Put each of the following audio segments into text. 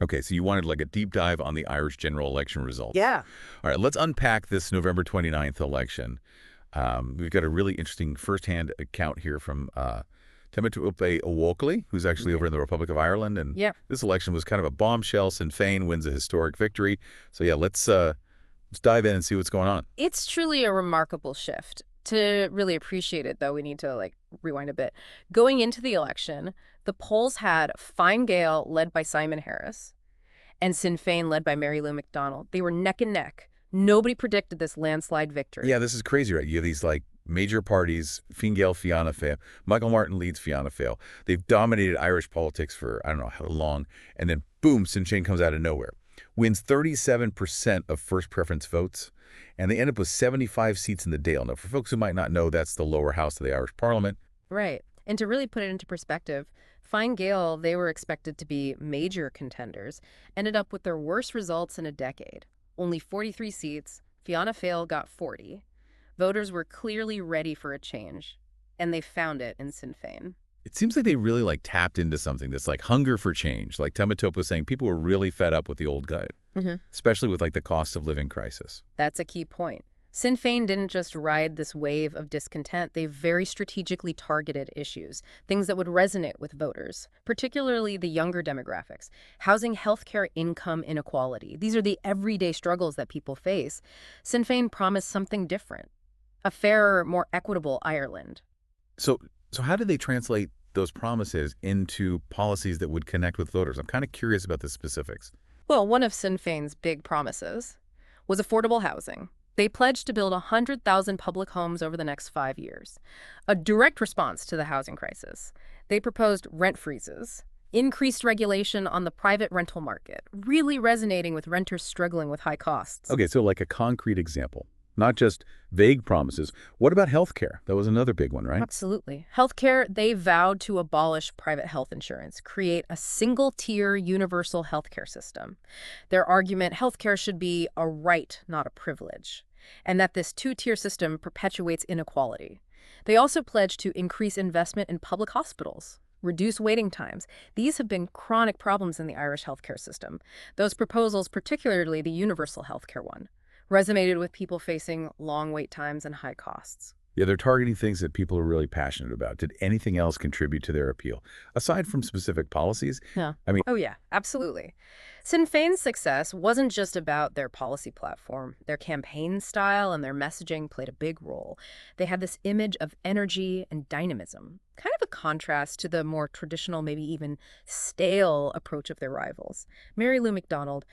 Okay, so you wanted like a deep dive on the Irish general election results. Yeah. All right, let's unpack this November 29th election. We've got a really interesting firsthand account here from Temitope Owokli, who's actually over in the Republic of Ireland. And this election was kind of a bombshell. Sinn Féin wins a historic victory. So yeah, let's dive in and see what's going on. It's truly a remarkable shift. To really appreciate it, though, we need to rewind a bit. Going into the election, the polls had Fine Gael led by Simon Harris and Sinn Féin led by Mary Lou McDonald. They were neck and neck. Nobody predicted this landslide victory. Yeah, this is crazy, right? You have these major parties, Fine Gael, Fianna Fáil. Michael Martin leads Fianna Fáil. They've dominated Irish politics for I don't know how long, and then boom, Sinn Féin comes out of nowhere, wins 37% of first preference votes, and they end up with 75 seats in the Dáil. Now, for folks who might not know, that's the lower house of the Irish Parliament. Right. And to really put it into perspective, Fine Gael, they were expected to be major contenders, ended up with their worst results in a decade. Only 43 seats, Fianna Fáil got 40. Voters were clearly ready for a change, and they found it in Sinn Féin. It seems like they really tapped into something that's hunger for change. Like Temitope was saying, people were really fed up with the old guard, especially with the cost of living crisis. That's a key point. Sinn Féin didn't just ride this wave of discontent. They very strategically targeted issues, things that would resonate with voters, particularly the younger demographics. Housing, healthcare, income inequality. These are the everyday struggles that people face. Sinn Féin promised something different, a fairer, more equitable Ireland. So how did they translate those promises into policies that would connect with voters? I'm kind of curious about the specifics. Well, one of Sinn Féin's big promises was affordable housing. They pledged to build 100,000 public homes over the next 5 years, a direct response to the housing crisis. They proposed rent freezes, increased regulation on the private rental market, really resonating with renters struggling with high costs. Okay, so a concrete example. Not just vague promises. What about healthcare? That was another big one, right? Absolutely. Healthcare, they vowed to abolish private health insurance, create a single-tier universal healthcare system. Their argument, healthcare should be a right, not a privilege, and that this two-tier system perpetuates inequality. They also pledged to increase investment in public hospitals, reduce waiting times. These have been chronic problems in the Irish healthcare system. Those proposals, particularly the universal healthcare one, resonated with people facing long wait times and high costs. Yeah, they're targeting things that people are really passionate about. Did anything else contribute to their appeal, aside from specific policies? Yeah. I mean, oh, yeah, absolutely. Sinn Féin's success wasn't just about their policy platform. Their campaign style and their messaging played a big role. They had this image of energy and dynamism, kind of a contrast to the more traditional, maybe even stale approach of their rivals. Mary Lou McDonald,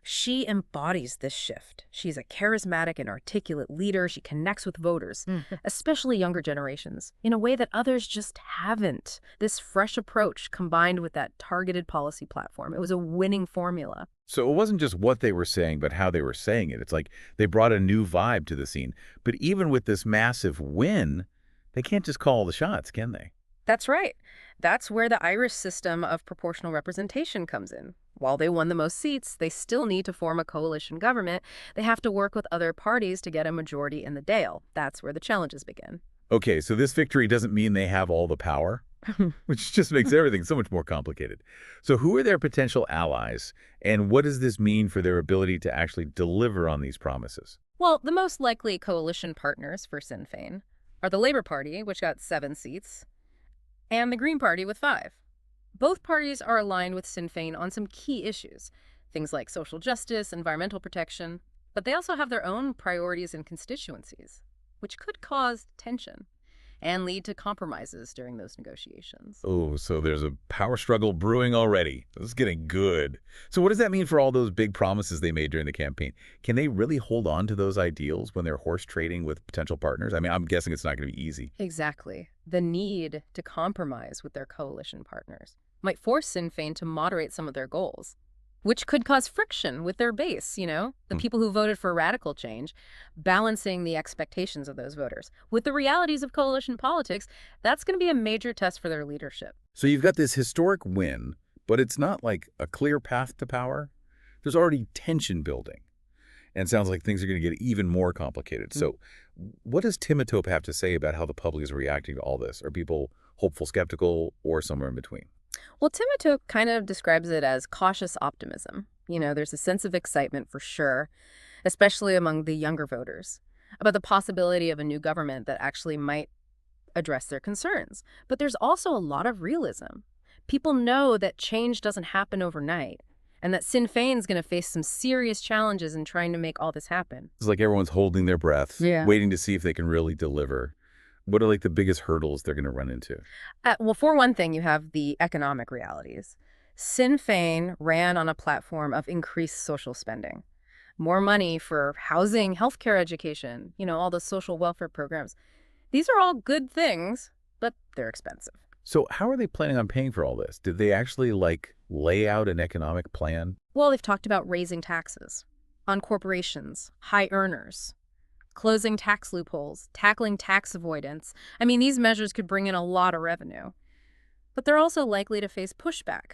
she embodies this shift. She's a charismatic and articulate leader. She connects with voters, especially younger generations, in a way that others just haven't. This fresh approach combined with that targeted policy platform, it was a winning formula. So it wasn't just what they were saying, but how they were saying it. It's like they brought a new vibe to the scene. But even with this massive win, they can't just call the shots, can they? That's right. That's where the Irish system of proportional representation comes in. While they won the most seats, they still need to form a coalition government. They have to work with other parties to get a majority in the Dáil. That's where the challenges begin. Okay, so this victory doesn't mean they have all the power, which just makes everything so much more complicated. So who are their potential allies, and what does this mean for their ability to actually deliver on these promises? Well, the most likely coalition partners for Sinn Féin are the Labour Party, which got 7 seats, and the Green Party with 5. Both parties are aligned with Sinn Féin on some key issues, things like social justice, environmental protection, but they also have their own priorities and constituencies, which could cause tension and lead to compromises during those negotiations. Oh, so there's a power struggle brewing already. This is getting good. So what does that mean for all those big promises they made during the campaign? Can they really hold on to those ideals when they're horse trading with potential partners? I mean, I'm guessing it's not going to be easy. Exactly. The need to compromise with their coalition partners might force Sinn Féin to moderate some of their goals, which could cause friction with their base, the people who voted for radical change, balancing the expectations of those voters. With the realities of coalition politics, that's going to be a major test for their leadership. So you've got this historic win, but it's not like a clear path to power. There's already tension building. And it sounds like things are going to get even more complicated. So what does Temitope have to say about how the public is reacting to all this? Are people hopeful, skeptical, or somewhere in between? Well, Timito kind of describes it as cautious optimism. There's a sense of excitement for sure, especially among the younger voters, about the possibility of a new government that actually might address their concerns. But there's also a lot of realism. People know that change doesn't happen overnight, and that Sinn Féin's going to face some serious challenges in trying to make all this happen. It's like everyone's holding their breath, Yeah. waiting to see if they can really deliver. What are like the biggest hurdles they're going to run into? Well, for one thing, you have the economic realities. Sinn Féin ran on a platform of increased social spending. More money for housing, healthcare, education, all the social welfare programs. These are all good things, but they're expensive. So how are they planning on paying for all this? Did they actually like lay out an economic plan? Well, they've talked about raising taxes on corporations, high earners, closing tax loopholes, tackling tax avoidance. I mean, these measures could bring in a lot of revenue. But they're also likely to face pushback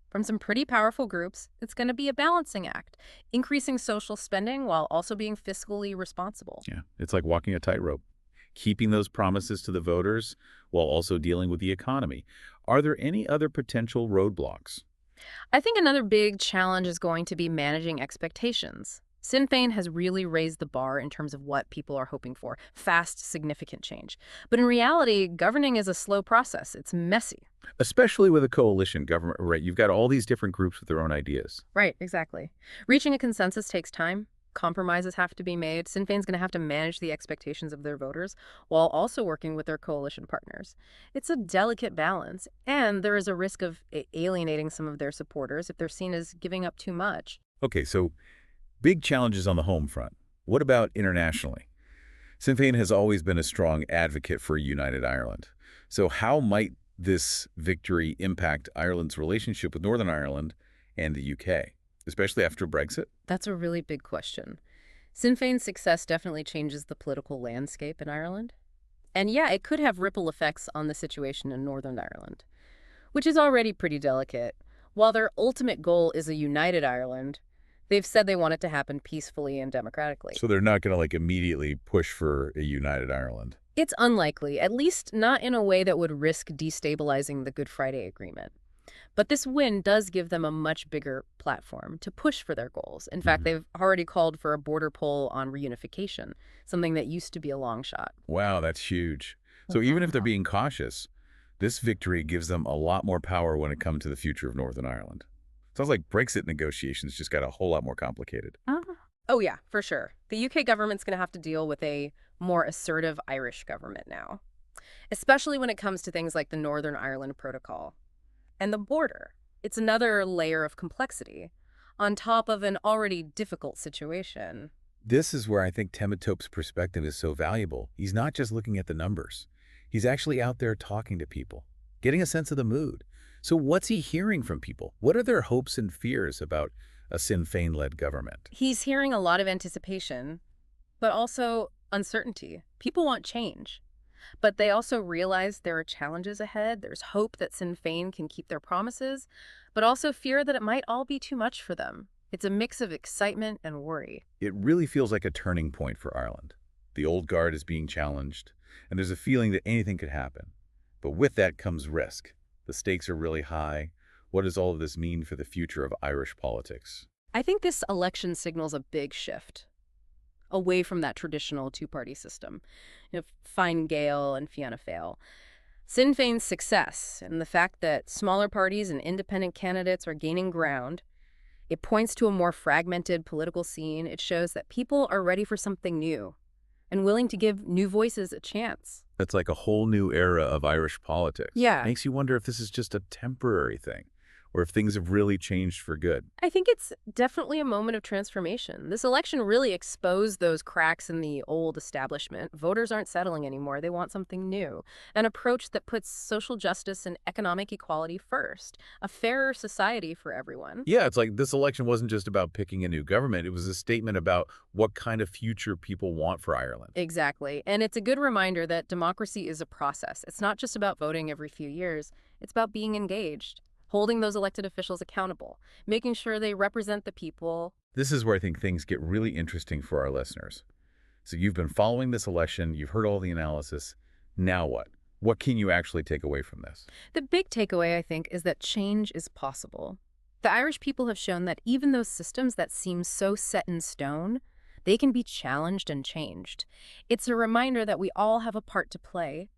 from some pretty powerful groups. It's going to be a balancing act, increasing social spending while also being fiscally responsible. Yeah, it's like walking a tightrope, keeping those promises to the voters while also dealing with the economy. Are there any other potential roadblocks? I think another big challenge is going to be managing expectations. Sinn Féin has really raised the bar in terms of what people are hoping for, fast, significant change. But in reality, governing is a slow process. It's messy. Especially with a coalition government, right? You've got all these different groups with their own ideas. Right, exactly. Reaching a consensus takes time. Compromises have to be made. Sinn Féin's going to have to manage the expectations of their voters while also working with their coalition partners. It's a delicate balance, and there is a risk of alienating some of their supporters if they're seen as giving up too much. Okay, so big challenges on the home front. What about internationally? Sinn Féin has always been a strong advocate for a united Ireland. So how might this victory impact Ireland's relationship with Northern Ireland and the UK, especially after Brexit? That's a really big question. Sinn Féin's success definitely changes the political landscape in Ireland. And yeah, it could have ripple effects on the situation in Northern Ireland, which is already pretty delicate. While their ultimate goal is a united Ireland, they've said they want it to happen peacefully and democratically. So they're not going to like immediately push for a united Ireland. It's unlikely, at least not in a way that would risk destabilizing the Good Friday Agreement. But this win does give them a much bigger platform to push for their goals. In fact, they've already called for a border poll on reunification, something that used to be a long shot. Wow, that's huge. So even if they're being cautious, this victory gives them a lot more power when it comes to the future of Northern Ireland. Sounds like Brexit negotiations just got a whole lot more complicated. Oh, yeah, for sure. The UK government's going to have to deal with a more assertive Irish government now, especially when it comes to things like the Northern Ireland Protocol and the border. It's another layer of complexity on top of an already difficult situation. This is where I think Temitope's perspective is so valuable. He's not just looking at the numbers. He's actually out there talking to people, getting a sense of the mood. So what's he hearing from people? What are their hopes and fears about a Sinn Féin-led government? He's hearing a lot of anticipation, but also uncertainty. People want change, but they also realize there are challenges ahead. There's hope that Sinn Féin can keep their promises, but also fear that it might all be too much for them. It's a mix of excitement and worry. It really feels like a turning point for Ireland. The old guard is being challenged, and there's a feeling that anything could happen. But with that comes risk. The stakes are really high. What does all of this mean for the future of Irish politics? I think this election signals a big shift away from that traditional two-party system, Fine Gael and Fianna Fáil. Sinn Féin's success and the fact that smaller parties and independent candidates are gaining ground, it points to a more fragmented political scene. It shows that people are ready for something new and willing to give new voices a chance. That's like a whole new era of Irish politics. Yeah. Makes you wonder if this is just a temporary thing, or if things have really changed for good. I think it's definitely a moment of transformation. This election really exposed those cracks in the old establishment. Voters aren't settling anymore. They want something new, an approach that puts social justice and economic equality first, a fairer society for everyone. Yeah, it's like this election wasn't just about picking a new government. It was a statement about what kind of future people want for Ireland. Exactly. And it's a good reminder that democracy is a process. It's not just about voting every few years. It's about being engaged, holding those elected officials accountable, making sure they represent the people. This is where I think things get really interesting for our listeners. So you've been following this election, you've heard all the analysis. Now what? What can you actually take away from this? The big takeaway, I think, is that change is possible. The Irish people have shown that even those systems that seem so set in stone, they can be challenged and changed. It's a reminder that we all have a part to play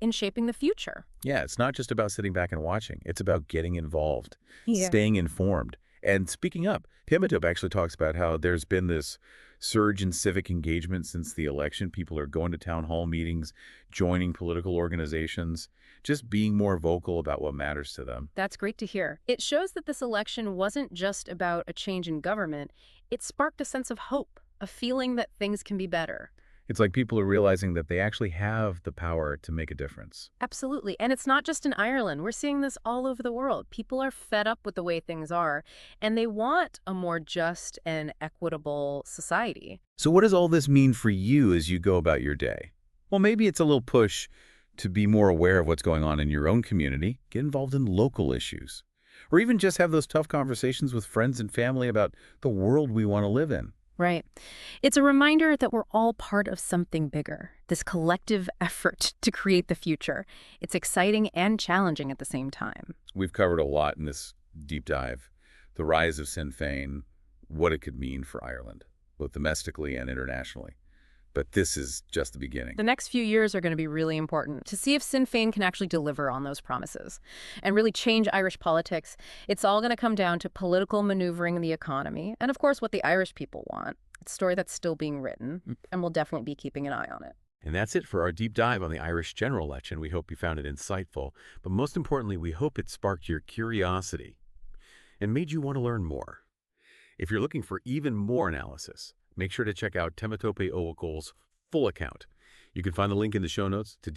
in shaping the future. Yeah, it's not just about sitting back and watching. It's about getting involved, Yeah. staying informed. And speaking up, Pimatup actually talks about how there's been this surge in civic engagement since the election. People are going to town hall meetings, joining political organizations, just being more vocal about what matters to them. That's great to hear. It shows that this election wasn't just about a change in government. It sparked a sense of hope, a feeling that things can be better. It's like people are realizing that they actually have the power to make a difference. Absolutely. And it's not just in Ireland. We're seeing this all over the world. People are fed up with the way things are, and they want a more just and equitable society. So what does all this mean for you as you go about your day? Well, maybe it's a little push to be more aware of what's going on in your own community, get involved in local issues, or even just have those tough conversations with friends and family about the world we want to live in. Right. It's a reminder that we're all part of something bigger, this collective effort to create the future. It's exciting and challenging at the same time. We've covered a lot in this deep dive. The rise of Sinn Féin, what it could mean for Ireland, both domestically and internationally. But this is just the beginning. The next few years are going to be really important to see if Sinn Féin can actually deliver on those promises and really change Irish politics. It's all going to come down to political maneuvering in the economy and, of course, what the Irish people want. It's a story that's still being written, and we'll definitely be keeping an eye on it. And that's it for our deep dive on the Irish general election. We hope you found it insightful, but most importantly, we hope it sparked your curiosity and made you want to learn more. If you're looking for even more analysis, make sure to check out Temitope Owakol's full account. You can find the link in the show notes to